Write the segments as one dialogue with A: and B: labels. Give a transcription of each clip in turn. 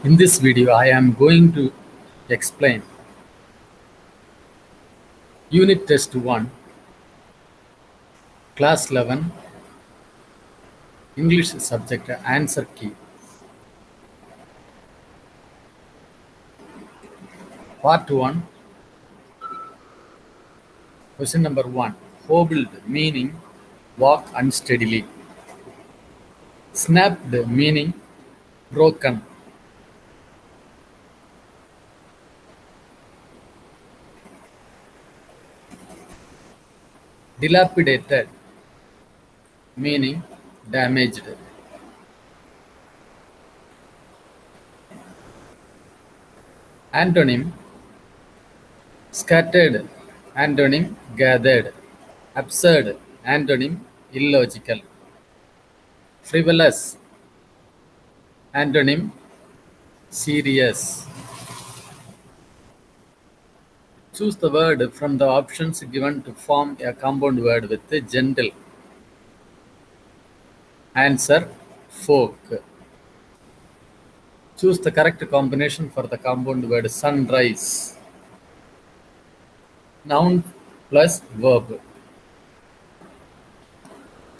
A: In this video, I am going to explain Unit Test 1, Class 11, English subject answer key. Part 1, question number 1. Hobbled meaning walk unsteadily. Snapped meaning broken. Dilapidated meaning damaged. Antonym scattered, antonym gathered. Absurd, antonym illogical. Frivolous, antonym serious. Choose the word from the options given to form a compound word with gentle. Answer folk. Choose the correct combination for the compound word sunrise. Noun plus verb.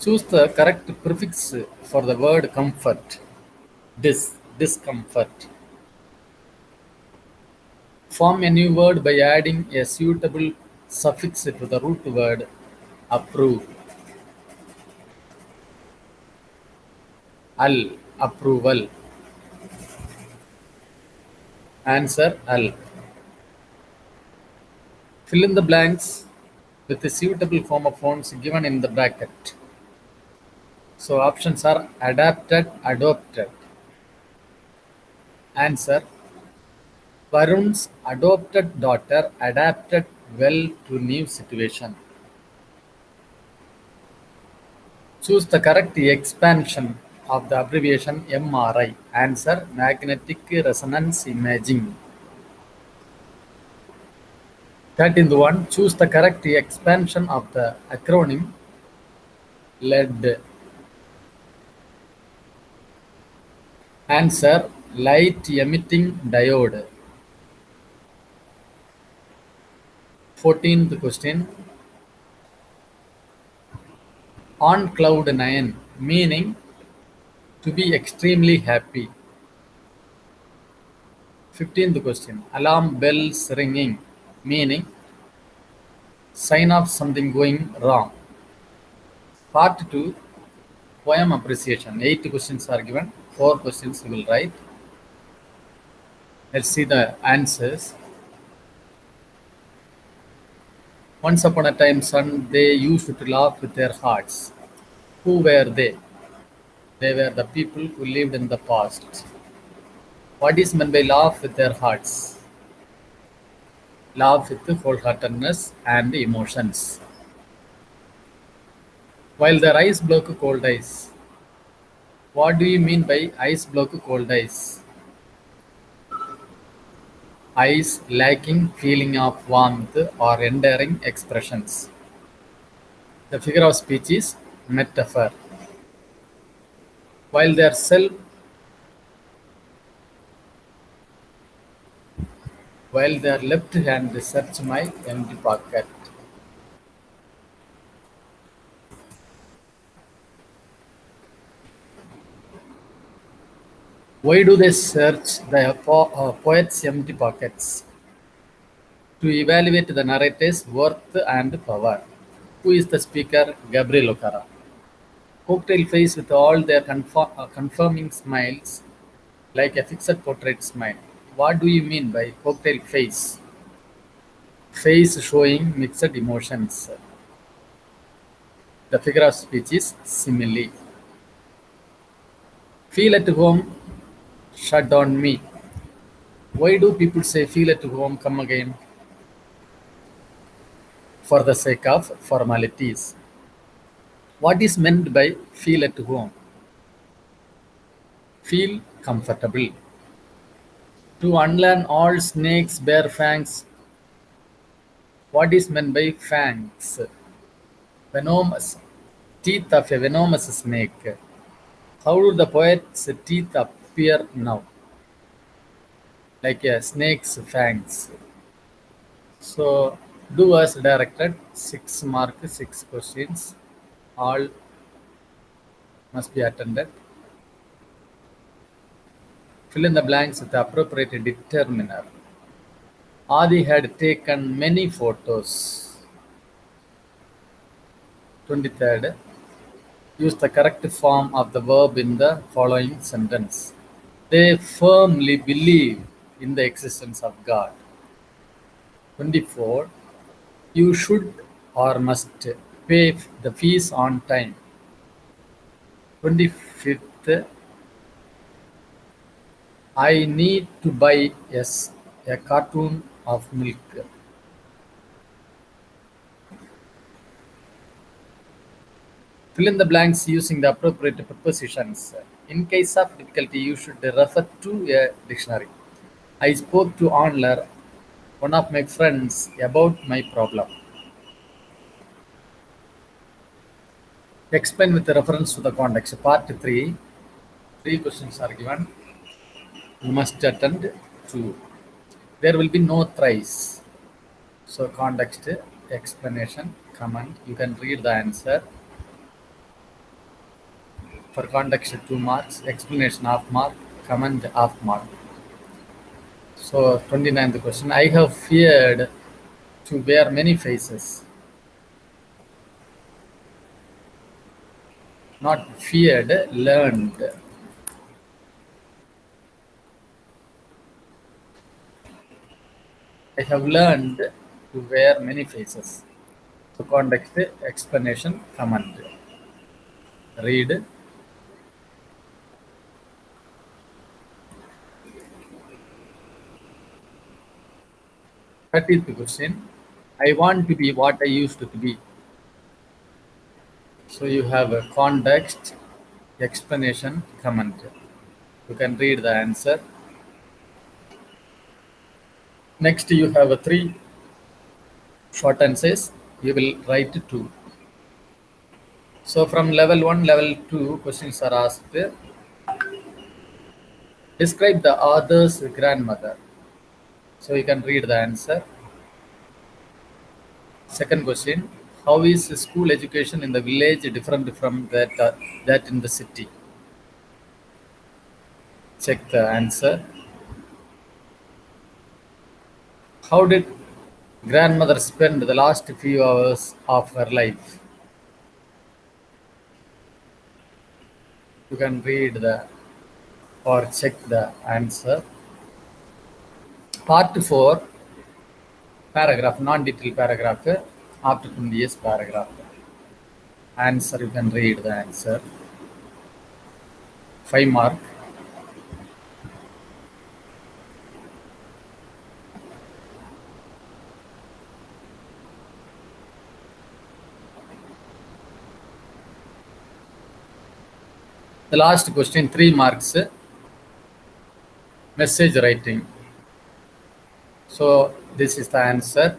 A: Choose the correct prefix for the word comfort. Discomfort. Form a new word by adding a suitable suffix to the root word approve. Approval. Answer al. Fill in the blanks with the suitable homophones given in the bracket. So options are adapted, adopted. Answer: Varun's adopted daughter adapted well to new situation. Choose the correct expansion of the abbreviation MRI. Answer: magnetic resonance imaging. 13th one, choose the correct expansion of the acronym LED. Answer: light emitting diode. 14th question, on cloud nine, meaning to be extremely happy. 15th question, alarm bells ringing, meaning sign of something going wrong. Part 2, poem appreciation. 8 questions are given, 4 questions you will write. Let's see the answers. Once upon a time, son, they used to laugh with their hearts. Who were they? They were the people who lived in the past. What is meant by laugh with their hearts? Laugh with wholeheartedness and emotions. While their eyes block cold ice. What do you mean by ice block cold ice? Eyes lacking feeling of warmth or endearing expressions. The figure of speech is metaphor. While their left hand search my empty pocket. Why do they search the poet's empty pockets? To evaluate the narrator's worth and power. Who is the speaker? Gabriel Okara. Cocktail face with all their confirming smiles, like a fixed portrait smile. What do you mean by cocktail face? Face showing mixed emotions. The figure of speech is simile. Feel at home, shut on me. Why do people say feel at home, come again? For the sake of formalities. What is meant by feel at home? Feel comfortable. To unlearn all snakes bear fangs. What is meant by fangs? Venomous. Teeth of a venomous snake. How do the poet's teeth appear now? like a snake's fangs. So do as directed. 6 mark, 6 questions. All must be attended. Fill in the blanks with the appropriate determiner. Adi had taken many photos. 23rd. Use the correct form of the verb in the following sentence. They firmly believe in the existence of God. 24. You should or must pay the fees on time. 25th. I need to buy a carton of milk. Fill in the blanks using the appropriate prepositions. In case of difficulty, you should refer to a dictionary. I spoke to Onler, one of my friends, about my problem. Explain with reference to the context. Part 3. 3 questions are given. You must attend 2. There will be no thrice. So context, explanation, comment. You can read the answer. For context, 2 marks. Explanation, half mark. Comment, half mark. So 29th question. I have feared to wear many faces. Not feared, learned. I have learned to wear many faces. So context, explanation, comment. Read. 30th question. I want to be what I used to be. So you have a context, explanation, comment. You can read the answer. Next, you have a 3 short answers. You will write 2. So from level 1, level 2, questions are asked. Describe the author's grandmother. So you can read the answer. Second question. How is school education in the village different from that in the city? Check the answer. How did grandmother spend the last few hours of her life? You can read the or check the answer. Part 4, paragraph, non-detailed paragraph, after 20 years paragraph. Answer, you can read the answer. 5 mark. The last question, 3 marks, message writing. So this is the answer.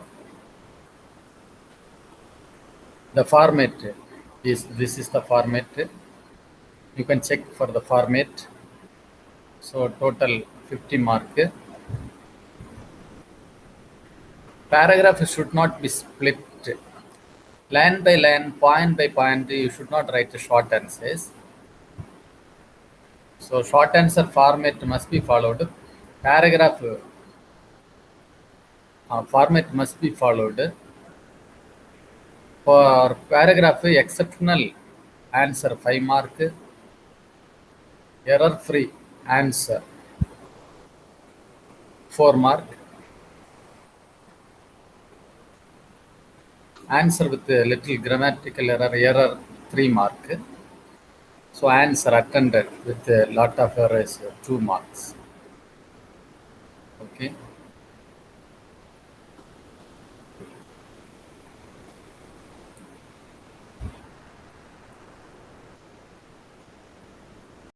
A: The format is, this is the format. You can check for the format. So total 50 mark. Paragraph should not be split. Line by line, point by point, you should not write the short answers. So short answer format must be followed. Paragraph format must be followed. For paragraph, exceptional answer 5 mark. Error free answer 4 mark. Answer with a little grammatical error 3 mark. So answer attended with a lot of errors 2 marks. Okay.